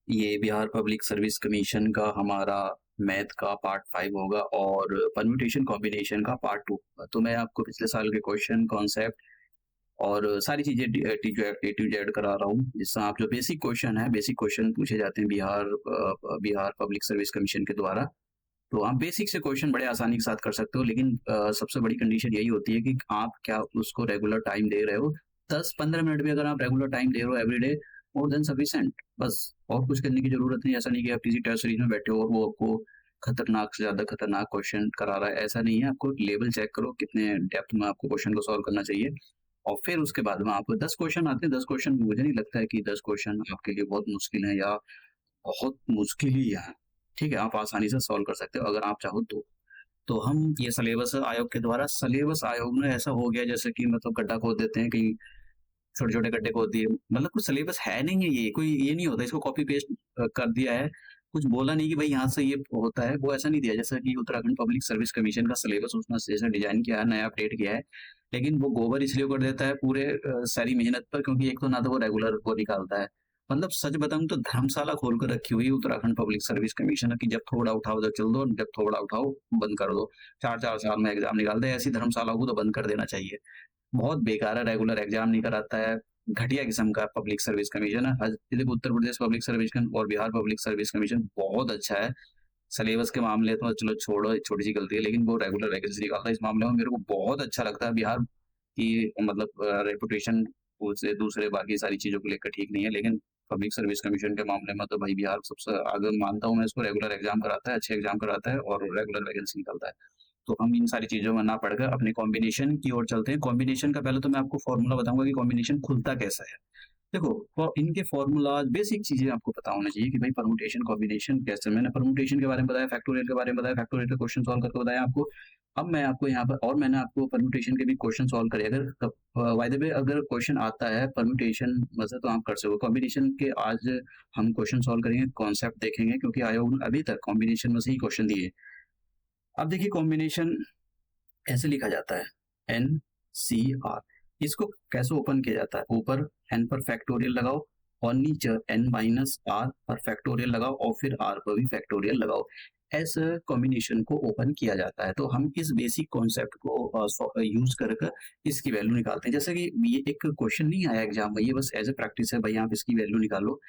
ये Bihar public service commission का हमारा मैथ का पार्ट 5 होगा और परम्यूटेशन कॉम्बिनेशन का पार्ट 2 होगा। तो मैं आपको पिछले साल के क्वेश्चन कॉन्सेप्ट और सारी चीजें ए टू जेड करा रहा हूँ, जिससे आप जो बेसिक क्वेश्चन है, बेसिक क्वेश्चन पूछे जाते हैं बिहार पब्लिक सर्विस कमीशन के द्वारा। तो आप बेसिक से क्वेश्चन बड़े आसानी के साथ कर सकते हो, लेकिन सबसे बड़ी कंडीशन यही होती है कि आप क्या उसको रेगुलर टाइम दे रहे हो। 10-15 मिनट भी अगर आप रेगुलर टाइम दे रहे हो एवरीडे, मोर देन सफिशिएंट। बस और कुछ करने की जरूरत नहीं। ऐसा नहीं कि आप किसी टेस्ट सीरीज में बैठे हो और वो आपको खतरनाक से ज्यादा खतरनाक क्वेश्चन करा रहा है, ऐसा नहीं है। आपको लेवल चेक करो कितने डेप्थ में आपको क्वेश्चन को सॉल्व करना चाहिए, और फिर उसके बाद में आपको 10 क्वेश्चन आते हैं। 10 क्वेश्चन मुझे नहीं लगता है कि 10 क्वेश्चन आपके लिए बहुत मुश्किल है, या बहुत मुश्किल ही है। ठीक है, आप आसानी से सॉल्व कर सकते हो अगर आप चाहो तो। तो हम ये सिलेबस आयोग के द्वारा, सिलेबस आयोग में ऐसा हो गया जैसे कि मतलब गड्ढा खोद देते हैं, कहीं छोटे छोटे गड्ढे खोद दिए। मतलब कुछ सिलेबस है नहीं है, ये कोई ये नहीं होता, इसको कॉपी पेस्ट कर दिया है। कुछ बोला नहीं कि भाई यहाँ से ये होता है, वो ऐसा नहीं दिया। जैसा कि उत्तराखंड पब्लिक सर्विस कमीशन का सिलेबस उसने जैसे डिजाइन किया है, नया अपडेट किया है, लेकिन वो गोबर इसलिए कर देता है पूरे सारी मेहनत पर, क्योंकि एक तो ना तो वो रेगुलर वो निकालता है। मतलब सच बताऊं तो धर्मशाला खोल कर रखी हुई है उत्तराखंड पब्लिक सर्विस कमीशन की, जब थोड़ा उठाओ जब चल दो, जब थोड़ा उठाओ बंद कर दो। 4-4 साल में एग्जाम निकाल दे, ऐसी धर्मशाला को तो बंद कर देना चाहिए। बहुत बेकार है, रेगुलर एग्जाम नहीं कराता है, घटिया किस्म का पब्लिक सर्विस कमीशन है। देखो Uttar Pradesh public service commission और बिहार पब्लिक सर्विस कमीशन बहुत अच्छा है सिलेबस के मामले तो, चलो छोड़ो छोटी सी गलती है, लेकिन वो रेगुलर वैकेंसी निकालता है। इस मामले में मेरे को बहुत अच्छा लगता है बिहार की, मतलब रेपुटेशन से दूसरे बाकी सारी चीजों को लेकर ठीक नहीं है, लेकिन पब्लिक सर्विस कमीशन के मामले में तो भाई बिहार सबसे आगे मानता हूँ मैं इसको। रेगुलर एग्जाम कराता है, अच्छे एग्जाम कराता है और रेगुलर वैकेंसी निकालता है। तो हम इन सारी चीजों में ना पढ़कर अपने कॉम्बिनेशन की ओर चलते हैं। कॉम्बिनेशन का पहले तो मैं आपको फॉर्मूला बताऊंगा कि कॉम्बिनेशन खुलता कैसा है। देखो, इनके फॉर्मूलाज बेसिक चीजें आपको पता होना चाहिए कि भाई परमुटेशन कॉम्बिनेशन कैसे। मैंने परमुटेशन के बारे में बताया, फैक्टोरियल के बारे में बताया, फैक्टोरियल का क्वेश्चन सॉल्व करके बताया आपको। अब मैं आपको यहाँ पर, और मैंने आपको परमुटेशन के भी क्वेश्चन सॉल्व करे, अगर बाय द वे अगर क्वेश्चन आता है परमुटेशन में से तो आप कर सकते हो। कॉम्बिनेशन के आज हम क्वेश्चन सॉल्व करेंगे, कॉन्सेप्ट देखेंगे, क्योंकि आयोग ने अभी तक कॉम्बिनेशन में से ही क्वेश्चन दिए। अब देखिए कॉम्बिनेशन ऐसे लिखा जाता है, NCR। इसको कैसे ओपन किया जाता है, ऊपर n पर फैक्टोरियल लगाओ और नीचे n-r पर फैक्टोरियल लगाओ और फिर r पर भी फैक्टोरियल लगाओ। ऐसे कॉम्बिनेशन को ओपन किया जाता है। तो हम इस बेसिक कॉन्सेप्ट को यूज करके इसकी वैल्यू निकालते हैं। जैसे कि ये एक क्वेश्चन नहीं आया एग्जाम में, ये बस एज ए प्रैक्टिस है भाई, आप इसकी वैल्यू निकालो।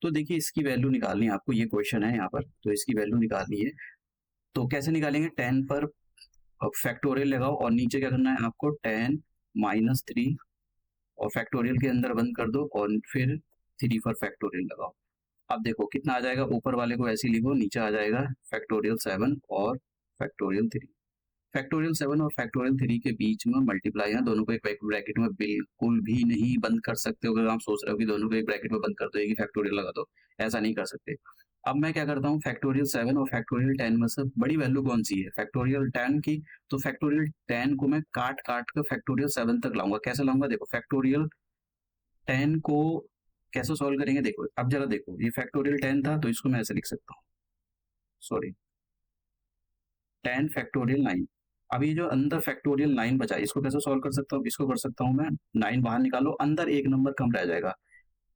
तो देखिए इसकी वैल्यू निकालनी है आपको, ये क्वेश्चन है यहाँ पर, तो इसकी वैल्यू निकालनी है। तो कैसे निकालेंगे, 10 पर फैक्टोरियल लगाओ और नीचे क्या करना है आपको, 10-3 और फैक्टोरियल के अंदर बंद कर दो और फिर 3 पर फैक्टोरियल लगाओ। अब देखो कितना आ जाएगा, ऊपर वाले को ऐसे लिखो, नीचे आ जाएगा फैक्टोरियल 7 और फैक्टोरियल 3। फैक्टोरियल 7 और फैक्टोरियल 3 के बीच में मल्टीप्लाई है, दोनों को एक ब्रैकेट में बिल्कुल भी नहीं बंद कर सकते हो। अगर आप सोच रहे हो कि दोनों को एक ब्रैकेट में बंद कर दो, एक ही फैक्टोरियल लगा दो, ऐसा नहीं कर सकते। अब मैं क्या करता हूँ, फैक्टोरियल 7 और फैक्टोरियल 10 में से बड़ी वैल्यू कौन सी है, फैक्टोरियल 10 की। तो फैक्टोरियल 10 को मैं काट काट कर फैक्टोरियल 7 तक लाऊंगा। कैसे लाऊंगा, देखो फैक्टोरियल 10 को कैसे सॉल्व करेंगे, देखो अब जरा देखो, ये फैक्टोरियल 10 था तो इसको मैं ऐसे लिख सकता हूँ, सॉरी 10 फैक्टोरियल 9। अब ये जो अंदर फैक्टोरियल 9 बचा है, इसको कैसे सॉल्व कर सकता हूँ, इसको कर सकता हूँ मैं, 9 बाहर निकालो, अंदर एक नंबर कम रह जाएगा,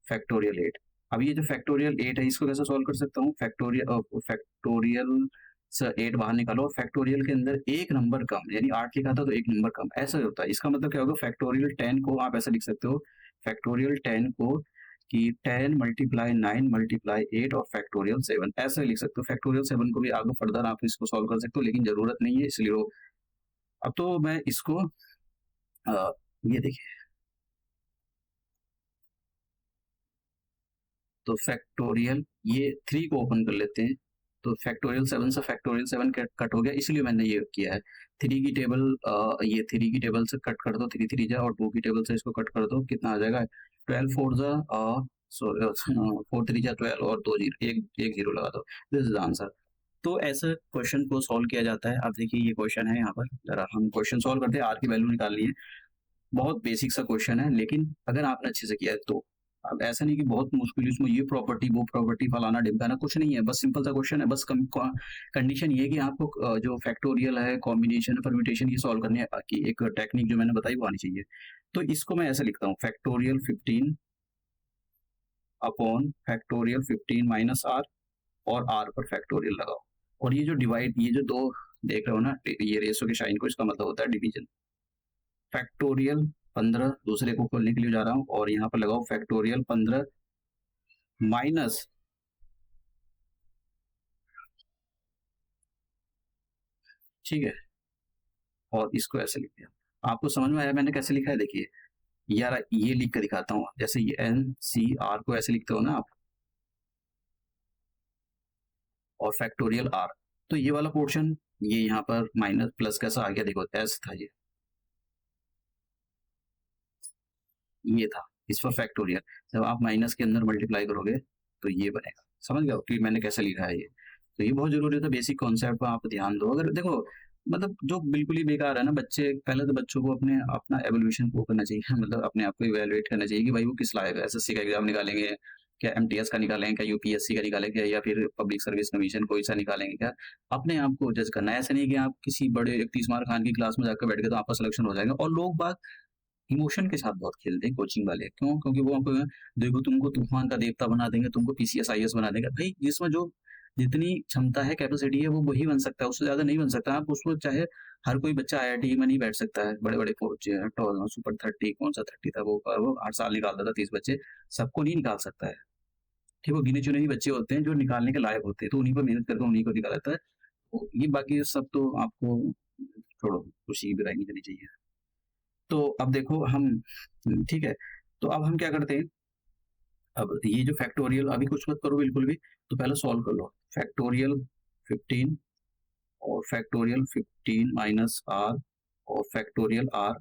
फैक्टोरियल 8। अब ये जो फैक्टोरियल 8 है, इसको कैसे सॉल्व कर सकता हूँ, फैक्टोरियल से 8 बाहर निकालो और फैक्टोरियल के अंदर एक नंबर कम, यानी 8 लिखा था तो एक नंबर कम, ऐसा होता है। इसका मतलब क्या होगा, फैक्टोरियल 10 को आप ऐसा लिख सकते हो, फैक्टोरियल 10 को कि 10 मल्टीप्लाई 9 मल्टीप्लाई 8 और फैक्टोरियल 7, ऐसे लिख सकते हो। फैक्टोरियल 7 को भी आगे फर्दर आप इसको सॉल्व कर सकते हो, लेकिन जरूरत नहीं है, इसलिए वो। अब तो मैं इसको ये देखिए, तो फैक्टोरियल ये 3 को ओपन कर लेते हैं, तो फैक्टोरियल 7 से फैक्टोरियल 7 कट हो गया, इसलिए मैंने ये किया है। 3 की टेबल, ये 3 की टेबल से कट कर दो, 3 3 जा, और 2 की टेबल से इसको कट कर दो, कितना आ जाएगा, 12 4 जा, 4 3 जा 12 और 2 जीरो, एक जीरो लगा दो, दिस इज आंसर। तो ऐसे क्वेश्चन को सॉल्व किया जाता है। अब देखिए ये क्वेश्चन है यहाँ पर, जरा हम क्वेश्चन सॉल्व करते हैं, आर की वैल्यू निकालनी है। बहुत बेसिक सा क्वेश्चन है, लेकिन अगर आपने अच्छे से किया है तो। अब ऐसा नहीं कि बहुत मुश्किल, इसमें ये प्रॉपर्टी वो प्रॉपर्टी फलाना ढिमकाना, कुछ नहीं है, बस सिंपल सा क्वेश्चन है। बस कंडीशन ये है कि आपको जो फैक्टोरियल है, कॉम्बिनेशन परम्यूटेशन की सॉल्व करने की एक टेक्निक जो मैंने बताई वो आनी चाहिए। तो इसको मैं ऐसे लिखता हूँ, factorial 15 upon factorial 15 minus r और आर पर फैक्टोरियल लगाओ। और ये जो डिवाइड, ये जो दो देख रहे हो ना, ये रेशो के साइन को, इसका मतलब होता है डिवीजन। फैक्टोरियल 15 दूसरे को खोलने के लिए जा रहा हूं और यहाँ पर लगाओ फैक्टोरियल 15 माइनस, ठीक है, और इसको ऐसे लिख दिया। आपको समझ में आया मैंने कैसे लिखा है? देखिए यार, ये लिख कर दिखाता हूँ, जैसे ये एन सी आर को ऐसे लिखते हो ना आप, और फैक्टोरियल आर, तो ये वाला पोर्शन ये यहाँ पर माइनस प्लस कैसा आ गया, देखो एस था ये था, इस पर फैक्टोरियल, जब आप माइनस के अंदर मल्टीप्लाई करोगे तो ये बनेगा। समझ गए कि मैंने कैसे लिखा है ये? तो ये बहुत जरूरी होता है, बेसिक कॉन्सेप्ट पर आप ध्यान दो। अगर देखो मतलब जो बिल्कुल ही बेकार है ना बच्चे, पहले तो बच्चों को अपने अपना एवोल्यूशन को करना चाहिए, मतलब अपने आप को इवेलुएट करना चाहिए कि भाई वो किस लायक है। एसएससी का एग्जाम निकालेंगे क्या, एमटीएस का निकालेंगे क्या, यूपीएससी का निकालेंगे या फिर पब्लिक सर्विस कमीशन कोई सा निकालेंगे क्या? अपने आप को जज करना है। ऐसा नहीं कि आप किसी बड़े इख्तियार खान की क्लास में जाकर बैठ गए तो आपका सिलेक्शन हो जाएगा। और लोग बात इमोशन के साथ बहुत खेलते हैं कोचिंग वाले, क्यों? क्योंकि वो आपको देखो तुमको तूफान का देवता बना देंगे, तुमको पीसीएस आईएएस बना देंगे। भाई जिसमें जो जितनी क्षमता है, कैपेसिटी है, वो वही बन सकता है, उससे ज्यादा नहीं बन सकता। आप उसको चाहे हर कोई बच्चा आईआईटी में नहीं बैठ सकता है, बड़े बड़े कोच सुपर 30, कौन सा 30 था वो 8 साल निकालता था, 30 बच्चे, सबको नहीं निकाल सकता है। ठीक, वो गिने चुने ही बच्चे होते हैं जो निकालने के लायक होते हैं, तो उन्हीं पर मेहनत करके उन्हीं को निकालता है। तो ये बाकी सब तो आपको छोड़ो, खुशी भी रहनी देनी चाहिए। तो अब देखो हम, ठीक है, तो अब हम क्या करते हैं, अब ये जो फैक्टोरियल, अभी कुछ मत करो बिल्कुल भी, तो पहले सॉल्व कर लो। फैक्टोरियल 15 और फैक्टोरियल 15 माइनस आर और फैक्टोरियल आर।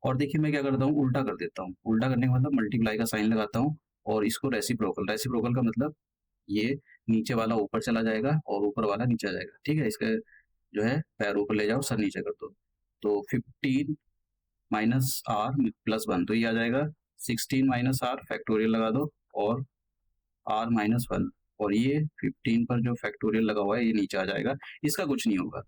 और देखिए मैं क्या करता हूँ, उल्टा कर देता हूँ। उल्टा करने का मतलब मल्टीप्लाई का साइन लगाता हूँ और इसको रेसिप्रोकल, रेसिप्रोकल का मतलब ये नीचे वाला ऊपर चला जाएगा और ऊपर वाला नीचे आ जाएगा। ठीक है, इसका जो है पैर ऊपर ले जाओ, सर नीचे कर दो। तो 15 माइनस आर प्लस 1, तो ये आ जाएगा 16 माइनस आर, फैक्टोरियल लगा दो, और आर माइनस 1, और ये 15 पर जो फैक्टोरियल लगा हुआ है ये नीचे आ जाएगा। इसका कुछ नहीं होगा।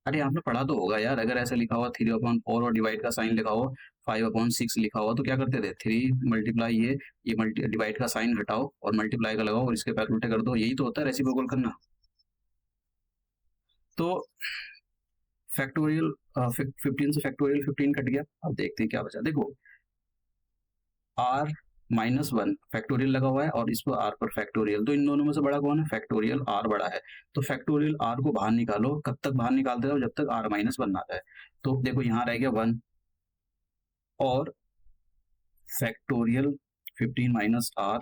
अरे आपने पढ़ा तो होगा यार, अगर ऐसा लिखा हुआ 3/4 और डिवाइड का साइन लिखा हो 5/6 लिखा हुआ, तो क्या करते थे, 3 मल्टीप्लाई ये मल्टी डिवाइड का साइन हटाओ और मल्टीप्लाई का लगाओ और इसके पैर उल्टे कर दो, यही तो होता है रेसिप्रोकल करना। तो फैक्टोरियल 15 से फैक्टोरियल 15 कट गया। अब देखते हैं क्या बचा। देखो आर माइनस 1 फैक्टोरियल लगा हुआ है और इस पर आर पर फैक्टोरियल, तो इन दोनों में से बड़ा कौन है? फैक्टोरियल आर बड़ा है। तो फैक्टोरियल आर को बाहर निकालो, कब तक बाहर निकालते रहो? जब तक आर माइनस 1 आता है। तो देखो यहाँ रह गया 1 और फैक्टोरियल 15 माइनस आर,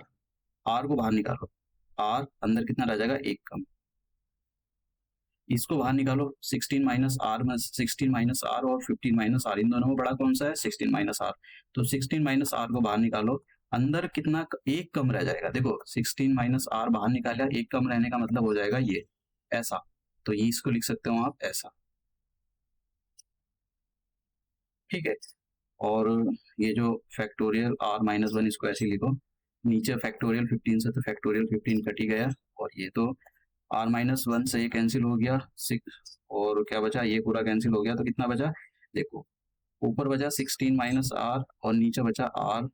आर को बाहर निकालो, आर अंदर कितना रह जाएगा? 1 कम। इसको बाहर निकालो, 16 माइनस आर में 16 माइनस आर और 15 माइनस आर, इन दोनों में बड़ा कौन सा है? 16 माइनस आर। तो 16 माइनस आर को बाहर निकालो, अंदर कितना? 1 कम रह जाएगा। देखो 16 माइनस आर बाहर निकाला, 1 कम रहने का मतलब हो जाएगा ये ऐसा। तो ये इसको लिख सकते हो आप ऐसा। ठीक है, और ये जो फैक्टोरियल आर माइनस 1 इसको ऐसे लिखो, नीचे फैक्टोरियल 15 से तो फैक्टोरियल 15 कट ही गया, और ये तो आर माइनस 1 से ये कैंसिल हो गया 6, और क्या बचा? ये पूरा कैंसिल हो गया, तो कितना बचा? देखो ऊपर बचा 16 माइनस आर और नीचे बचा आर,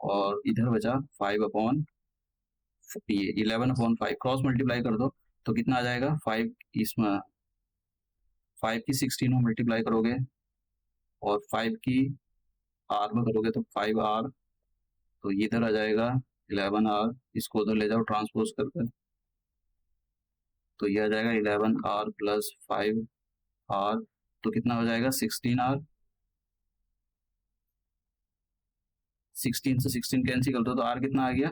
और इधर बचा 5 अपॉन ये 11/5, क्रॉस मल्टीप्लाई कर दो तो कितना आ जाएगा? 5, इसमें 5 की 16 में मल्टीप्लाई करोगे और 5 की आर में करोगे तो 5r, तो ये इधर आ जाएगा 11r, इसको उधर ले जाओ ट्रांसपोज करके, तो ये आ जाएगा 11r प्लस 5r, तो कितना हो जाएगा? 16r। 16 से 16 कैंसिल कर दो तो r कितना आ गया?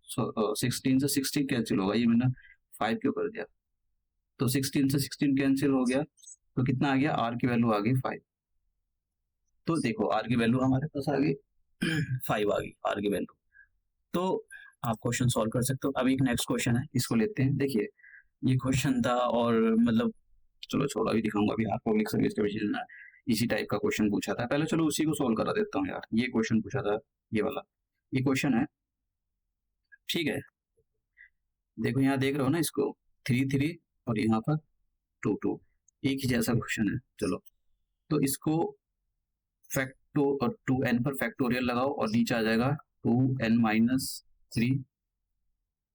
16 से 16 कैंसिल होगा, ये मैंने 5 क्यों कर दिया? तो 16 से 16 कैंसिल हो गया, तो कितना आ गया? r की वैल्यू आ गई 5। तो देखो r की वैल्यू हमारे पास आ गई 5 आ गई r की वैल्यू। तो आप क्वेश्चन सॉल्व कर सकते हो। अभी एक नेक्स्ट क्वेश्चन है, इसको लेते हैं। देखिए ये क्वेश्चन था, और मतलब चलो छोड़ो, अभी दिखाऊंगा। अभी आप पब्लिक सर्विस कमीशन ने इसी टाइप का क्वेश्चन पूछा था, पहले चलो उसी को सॉल्व करा देता हूँ यार। ये क्वेश्चन पूछा था, ये वाला ये क्वेश्चन है, ठीक है। देखो यहाँ देख रहे हो ना इसको, 3 3 और यहाँ पर 2 2, एक ही जैसा क्वेश्चन है। चलो तो इसको फैक्टो और 2n पर फैक्टोरियल लगाओ और नीचे आ जाएगा 2n माइनस 3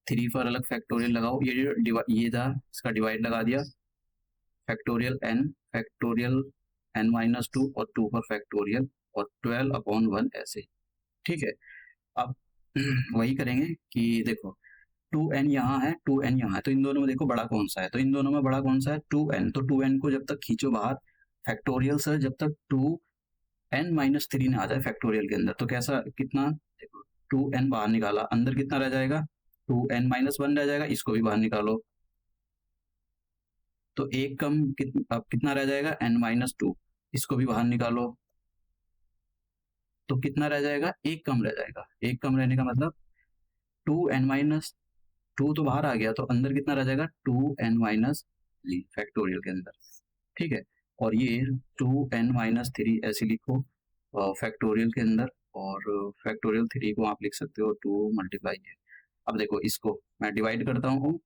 3 पर अलग फैक्टोरियल लगाओ, ये जो ये था इसका डिवाइड लगा दिया, फैक्टोरियल n माइनस 2 और 2 पर फैक्टोरियल और 12/1 ऐसे। ठीक है, अब वही करेंगे कि देखो 2n यहाँ है, 2n यहाँ है, तो इन दोनों में देखो बड़ा कौन सा है, तो इन दोनों में बड़ा कौन सा है 2n, तो 2n को जब तक खींचो बाहर फैक्टोरियल से, जब तक 2n माइनस 3 ना आ जाए फैक्टोरियल के अंदर, तो कैसा कितना देखो 2n बाहर निकाला, अंदर कितना रह जाएगा 2n माइनस 1 रह जाएगा, इसको भी बाहर निकालो तो एक कम अब कितना रह जाएगा n माइनस 2, इसको भी बाहर निकालो तो कितना रह जाएगा, एक कम रह जाएगा, एक कम रहने का मतलब 2n माइनस 2 तो बाहर आ गया, तो अंदर कितना रह जाएगा 2n माइनस 3 फैक्टोरियल के अंदर। ठीक है, और ये 2n माइनस 3 ऐसे लिखो फैक्टोरियल के अंदर, और फैक्टोरियल 3 को आप लिख सकते हो 2 मल्टीप्लाई है। अब देखो इसको मैं डिवाइड करता हूँ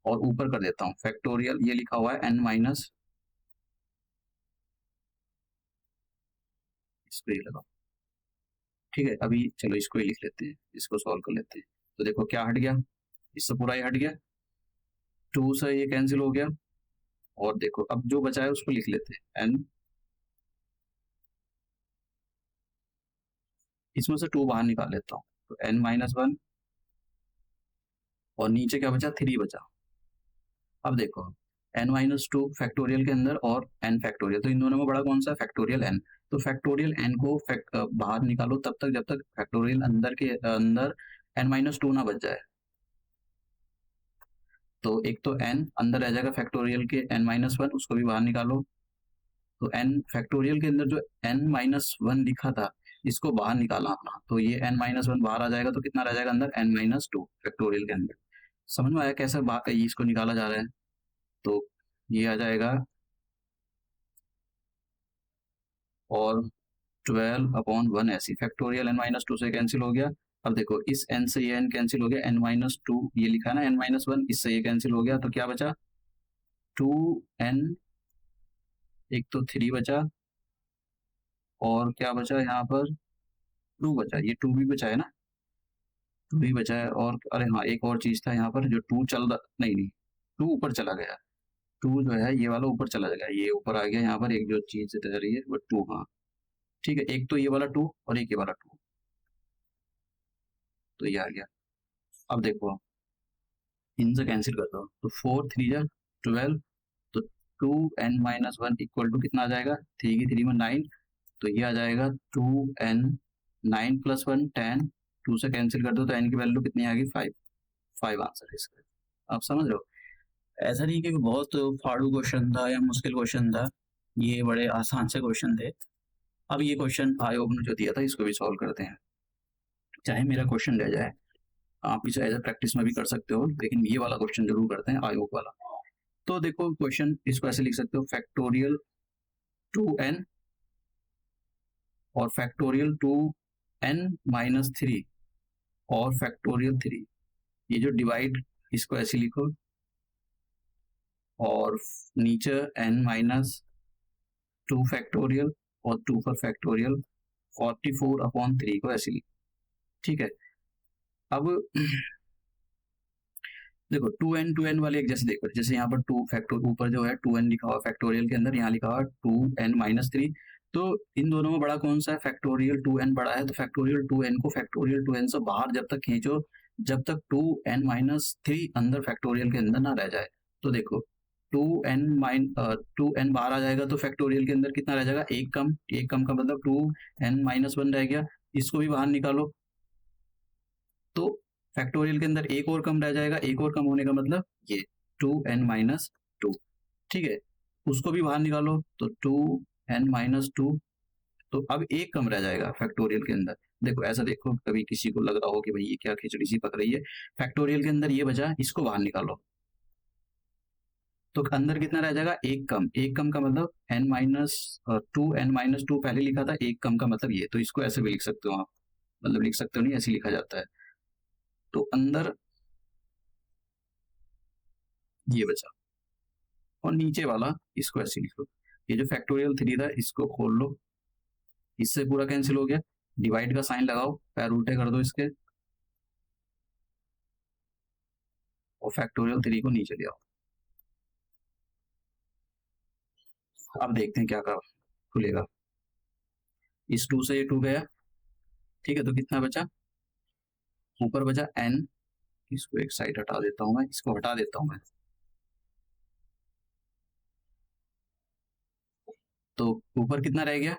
और ऊपर कर देता हूँ फैक्टोरियल, ये लिखा हुआ है n माइनस, इसको ये लगाओ। ठीक है, अभी चलो इसको ही लिख लेते हैं, इसको सॉल्व कर लेते हैं। तो देखो क्या हट गया, इससे पूरा ही हट गया, 2 से ये कैंसिल हो गया, और देखो अब जो बचा है उसको लिख लेते हैं n, इसमें से 2 बाहर निकाल लेता हूँ, तो n माइनस 1 और नीचे क्या बचा 3 बचा। अब देखो n माइनस 2 फैक्टोरियल के अंदर और n फैक्टोरियल, तो इन दोनों में बड़ा कौन सा है फैक्टोरियल n, तो फैक्टोरियल n को बाहर निकालो तब तक जब तक फैक्टोरियल अंदर के अंदर n माइनस 2 ना बच जाए। तो एक तो n अंदर रह जाएगा फैक्टोरियल के n माइनस 1, उसको भी बाहर निकालो, तो n फैक्टोरियल के अंदर जो n माइनस 1 लिखा था इसको बाहर निकाला अपना, तो ये n माइनस 1 बाहर आ जाएगा, तो कितना रह जाएगा अंदर n माइनस 2 फैक्टोरियल के अंदर। समझ में आया कैसे इसको निकाला जा रहा है, तो ये आ जाएगा और 12/1 ऐसी फैक्टोरियल n माइनस 2 से कैंसिल हो गया। अब देखो इस n से ये n कैंसिल हो गया, n माइनस 2 ये लिखा है ना n माइनस 1, इससे ये कैंसिल हो गया, तो क्या बचा 2n, एक तो 3 बचा और क्या बचा यहाँ पर 2 बचा, ये 2 भी बचा है ना, 2 भी बचा है, और अरे हाँ एक और चीज था यहाँ पर जो 2 चल रहा, नहीं नहीं 2 ऊपर चला गया, 2 जो है ये वाला ऊपर चला गया, ये ऊपर आ गया यहाँ पर, एक जो चीज रह रही है वो 2, हाँ ठीक है, एक तो ये वाला 2 और एक ये वाला 2, तो ये आ गया। अब देखो इनसे कैंसिल करता हूँ, तो 4 3 जा 12, तो 2n माइनस 1 इक्वल टू कितना आ जाएगा, 3 की 3 में 9, तो ये आ जाएगा 2n, 9 प्लस 1 10, 2 से कैंसिल कर दो तो n की वैल्यू कितनी आ गई 5, 5 आंसर है इसका। आप समझ रहे हो, ऐसा नहीं कि बहुत फाड़ू क्वेश्चन था या मुश्किल क्वेश्चन था, ये बड़े आसान से क्वेश्चन थे। अब ये क्वेश्चन आयोग ने जो दिया था इसको भी सॉल्व करते हैं, चाहे मेरा क्वेश्चन रह जाए, आप इसे एज ए प्रैक्टिस में भी कर सकते हो, लेकिन ये वाला क्वेश्चन जरूर करते हैं आयोग वाला। तो देखो क्वेश्चन इसको ऐसे लिख सकते हो, फैक्टोरियल 2n और फैक्टोरियल 2n माइनस 3 और फैक्टोरियल 3, ये जो डिवाइड इसको ऐसे लिखो, और नीचे n माइनस 2 फैक्टोरियल और 2 पर फैक्टोरियल 44/3 को ऐसे लिखो। ठीक है, अब देखो 2n वाले एक जैसे देखो, जैसे यहाँ पर 2 फैक्टोरियल ऊपर जो है 2n लिखा हुआ फैक्टोरियल के अंदर, यहाँ लिखा हुआ 2n माइनस 3, तो इन दोनों में बड़ा कौन सा है फैक्टोरियल 2n बड़ा है, तो फैक्टोरियल 2n को फैक्टोरियल 2n से बाहर जब तक खींचो जब तक 2n माइनस 3 अंदर फैक्टोरियल के अंदर ना रह जाए। तो देखो 2n बाहर आ जाएगा तो फैक्टोरियल के अंदर कितना रह जाएगा, एक कम, एक कम का मतलब 2n माइनस 1 रह गया, इसको भी बाहर निकालो तो फैक्टोरियल के अंदर एक और कम रह जाएगा, एक और कम होने का मतलब ये 2n माइनस 2, ठीक है, उसको भी बाहर निकालो तो 2n माइनस 2, तो अब एक कम रह जाएगा फैक्टोरियल के अंदर। देखो ऐसा देखो, कभी किसी को लग रहा हो कि भाई ये क्या खिचड़ी सी पक रही है, फैक्टोरियल के अंदर ये बचा, इसको बाहर निकालो तो अंदर कितना रह जाएगा, एक कम, एक कम का मतलब n माइनस 2 पहले लिखा था, एक कम का मतलब ये, तो इसको ऐसे भी लिख सकते हो आप, मतलब लिख सकते हो नहीं ऐसे लिखा जाता है, तो अंदर ये बचा और नीचे वाला इसको ऐसे लिख लो, ये जो फैक्टोरियल 3 था इसको खोल लो, इससे पूरा कैंसिल हो गया, डिवाइड का साइन लगाओ, पैर उल्टे कर दो इसके, और फैक्टोरियल 3 को नीचे ले आओ। अब देखते हैं क्या का खुलेगा। इस 2 से ये 2 गया, ठीक है, तो कितना बचा, ऊपर बचा n, इसको एक साइड हटा देता हूं मैं, इसको हटा देता हूं मैं, तो ऊपर कितना रह गया,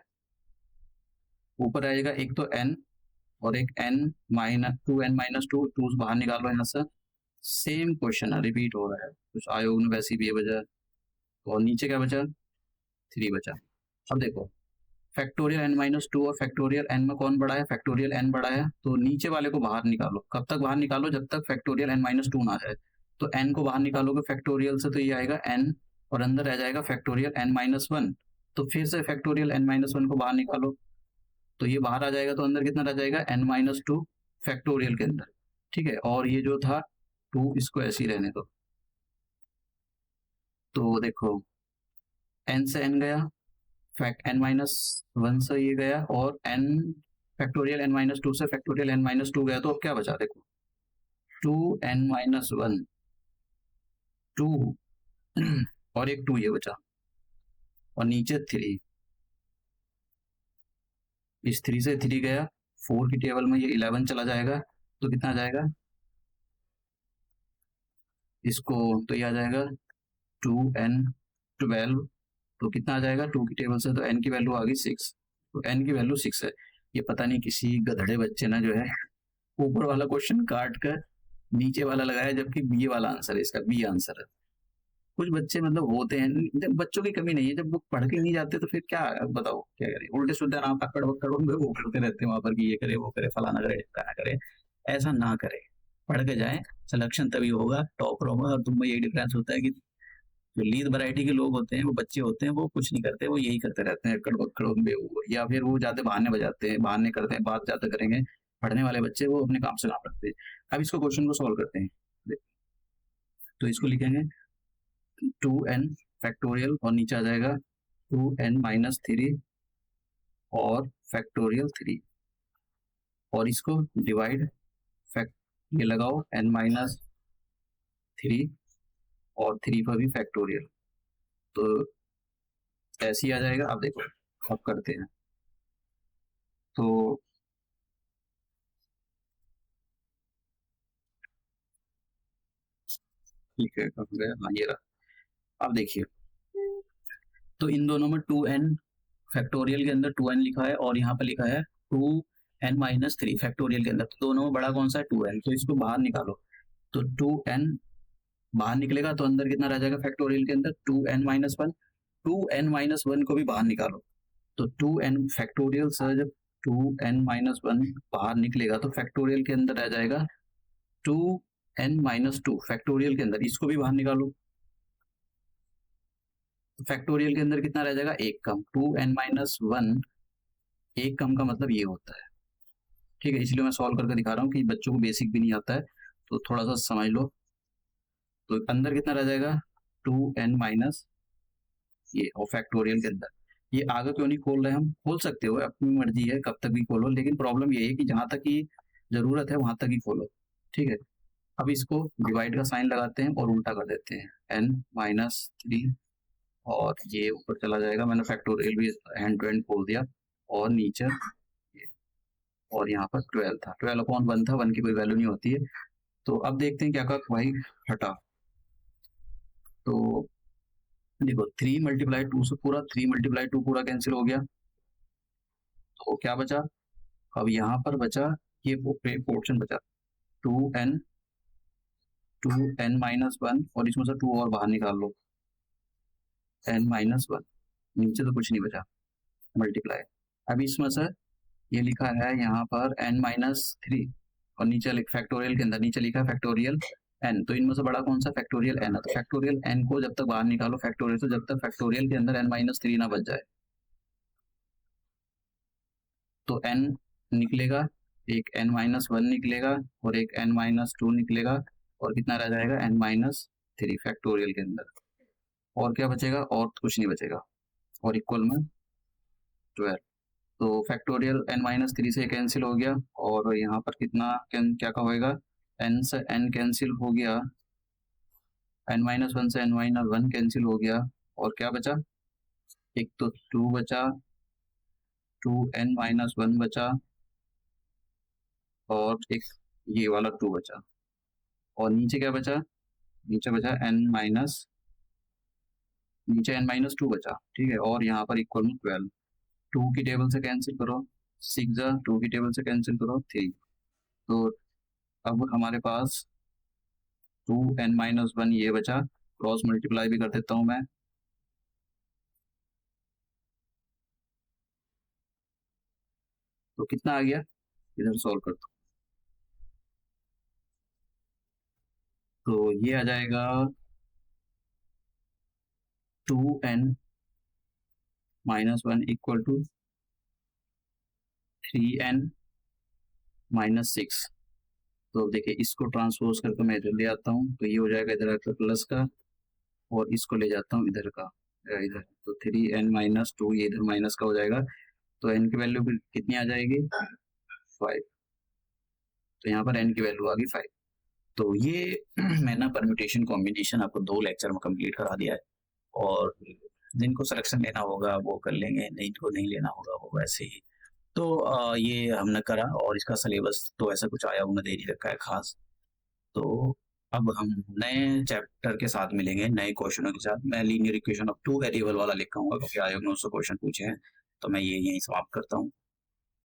ऊपर रहेगा एक तो n और एक n माइनस 2n-2, 2 बाहर निकालो यहाँ से। सेम क्वेश्चन रिपीट हो रहा है, कुछ आयोग ने वैसे भी ये बचा, और नीचे क्या बचा, 3 बचा। अब देखो फैक्टोरियल n-2 और फैक्टोरियल n में कौन बड़ा है, फैक्टोरियल n बड़ा है, तो नीचे वाले को बाहर निकालो। कब तक बाहर निकालो, जब तक फैक्टोरियल n-2 ना जाए। तो n को बाहर निकालोगे फैक्टोरियल से, तो ये आएगा n और अंदर रह जाएगा फैक्टोरियल n-1। तो फिर से फैक्टोरियल n-1 को बाहर निकालो, तो ये बाहर आ जाएगा, तो अंदर कितना रह जाएगा, n-2 फैक्टोरियल के अंदर, ठीक है। और ये जो था 2, इसको ऐसे ही रहने दो। तो देखो n से n गया, फैक्ट n-1 से ये गया, और n फैक्टोरियल n-2 से फैक्टोरियल n-2 गया, तो अब क्या बचा, देखो 2n-1, 2 और एक 2 ये बचा, और नीचे 3, इस 3 से 3 गया, 4 की टेबल में ये 11 चला जाएगा, तो कितना आ जाएगा, इसको तो ये आ जाएगा 2n-12, तो कितना आ जाएगा 2 की टेबल से, तो n की वैल्यू आ गई 6, तो n की वैल्यू 6 है। ये पता नहीं किसी गधड़े बच्चे ने जो है ऊपर वाला क्वेश्चन काट कर नीचे वाला लगाया, जबकि बी वाला आंसर है, इसका बी आंसर है। कुछ बच्चे मतलब होते हैं, जब बच्चों की कमी नहीं है, जब वो पढ़ के नहीं जाते तो फिर क्या बताओ क्या करें, उल्टे सुल्टे नाम पकड़ पकड़ वो करते रहते हैं वहां पर कि ये करे वो करे, फलाना करे ढिमकाना करे। ऐसा ना करे, पढ़ के जाए, सिलेक्शन तभी होगा, टॉपर होगा। और तुम में यही डिफरेंस होता है कि जो लीड वैरायटी के लोग होते हैं, वो बच्चे होते हैं, वो कुछ नहीं करते, वो यही करते रहते हैं, कड़बड़ या फिर वो जाते बहाने बजाते हैं, बहाने करते हैं, बात ज्यादा करेंगे। पढ़ने वाले बच्चे वो अपने काम से काम रखते हैं। अब इसको क्वेश्चन को सॉल्व करते हैं। तो इसको लिखेंगे 2n फैक्टोरियल, और नीचे आ जाएगा 2n-3 और फैक्टोरियल 3, और इसको डिवाइड फैक्ट ये लगाओ n-3 और 3 पर भी फैक्टोरियल, तो ऐसे ही आ जाएगा। अब देखो अब करते हैं, तो ठीक है, कब गया, हाँ ये रहा। अब देखिए, तो इन दोनों में 2n फैक्टोरियल के अंदर 2n लिखा है, और यहाँ पर लिखा है 2n-3 फैक्टोरियल के अंदर, तो दोनों में बड़ा कौन सा है, 2n, तो इसको बाहर निकालो। तो 2n बाहर निकलेगा, तो अंदर कितना रह जाएगा फैक्टोरियल के अंदर, 2n-1, 2n-1 को भी बाहर निकालो। तो 2n फैक्टोरियल से जब 2n-1 बाहर निकलेगा, तो फैक्टोरियल के अंदर रह जाएगा 2n-2 फैक्टोरियल के अंदर, इसको भी बाहर निकालो। तो फैक्टोरियल के अंदर कितना रह जाएगा, एक कम, 2n-1, एक कम का मतलब ये होता है, ठीक है। इसलिए मैं सॉल्व करके दिखा रहा हूँ कि बच्चों को बेसिक भी नहीं आता है, तो थोड़ा सा समझ लो। तो अंदर कितना रह जाएगा, 2n- ये, और फैक्टोरियल के अंदर ये आगे क्यों नहीं खोल रहे, हम खोल सकते हो, अपनी मर्जी है, कब तक भी खोलो, लेकिन प्रॉब्लम ये है कि जहां तक की जरूरत है वहां तक ही खोलो, ठीक है। अब इसको डिवाइड का साइन लगाते हैं और उल्टा कर देते हैं, n-3, और ये ऊपर चला जाएगा, मैंने फैक्टोरियल भी हैंड टू हैंड खोल दिया, और नीचे ये, और यहाँ पर 12 था, 12/1 था, 1 की कोई वैल्यू नहीं होती है। तो अब देखते हैं क्या का भाई हटा। तो देखो 3 × 2 से पूरा 3 × 2 पूरा कैंसिल हो गया, तो क्या बचा, अब यहाँ पर बचा ये पोर्शन बचा 2n 2n-1, और इसमें से 2 और बाहर निकाल लो, n-1, नीचे तो कुछ नहीं बचा, मल्टीप्लाई। अब इसमें से ये लिखा है यहाँ पर n-3, और नीचे फैक्टोरियल के अंदर नीचे लिखा है फैक्टोरियल n, तो इनमें से बड़ा कौन सा, फैक्टोरियल n है, तो फैक्टोरियल n को जब तक बाहर निकालो फैक्टोरियल से, जब तक फैक्टोरियल के अंदर n-3 ना बच जाए, तो n निकलेगा, एक n-1 निकलेगा, और एक n-2 निकलेगा, और कितना रह जाएगा, n-3 फैक्टोरियल के अंदर, और क्या बचेगा, और कुछ नहीं बचेगा, और इक्वल में 12। तो फैक्टोरियल n-3 से कैंसिल हो गया, और यहाँ पर कितना क्या का होएगा, n से n कैंसिल हो गया, n-1 से n-1 कैंसिल हो गया और क्या बचा, एक तो 2 बचा, 2n-1 बचा और एक ये वाला 2 बचा और नीचे क्या बचा, नीचे बचा नीचे n-2 बचा, ठीक है। और यहाँ पर इक्वल 12, 2 की टेबल से कैंसिल करो, 6 जा 2 की टेबल से कैंसिल करो 3, तो अब हमारे पास 2n-1 ये बचा, क्रॉस मल्टीप्लाई भी कर देता हूँ मैं, तो कितना आ गया, इधर सॉल्व करता हूँ, तो ये आ जाएगा 2n-1 इक्वल टू 3n-6। तो देखिए इसको ट्रांसपोज करके मैं इधर ले आता हूँ, तो ये हो जाएगा इधर आकर प्लस का और इसको ले जाता हूँ इधर का, इधर, तो 3n-2 ये इधर माइनस का हो जाएगा, तो n की वैल्यू कितनी आ जाएगी 5, तो यहाँ पर n की वैल्यू आ गई 5। तो ये मैंने परम्यूटेशन कॉम्बिनेशन आपको 2 लेक्चर में कंप्लीट करा दिया है, और जिनको सिलेक्शन लेना होगा वो कर लेंगे, नहीं तो नहीं लेना होगा वो वैसे ही। तो ये हमने करा और इसका सिलेबस तो ऐसा कुछ आया हुआ दे नहीं रखा है खास। तो अब हम नए चैप्टर के साथ मिलेंगे, नए क्वेश्चनों के साथ। मैं लीनियर इक्वेशन ऑफ 2 वेरिएबल वाला लिखा हूँ क्योंकि आयोग ने उससे क्वेश्चन पूछे हैं, तो मैं ये यहीं समाप्त करता हूँ।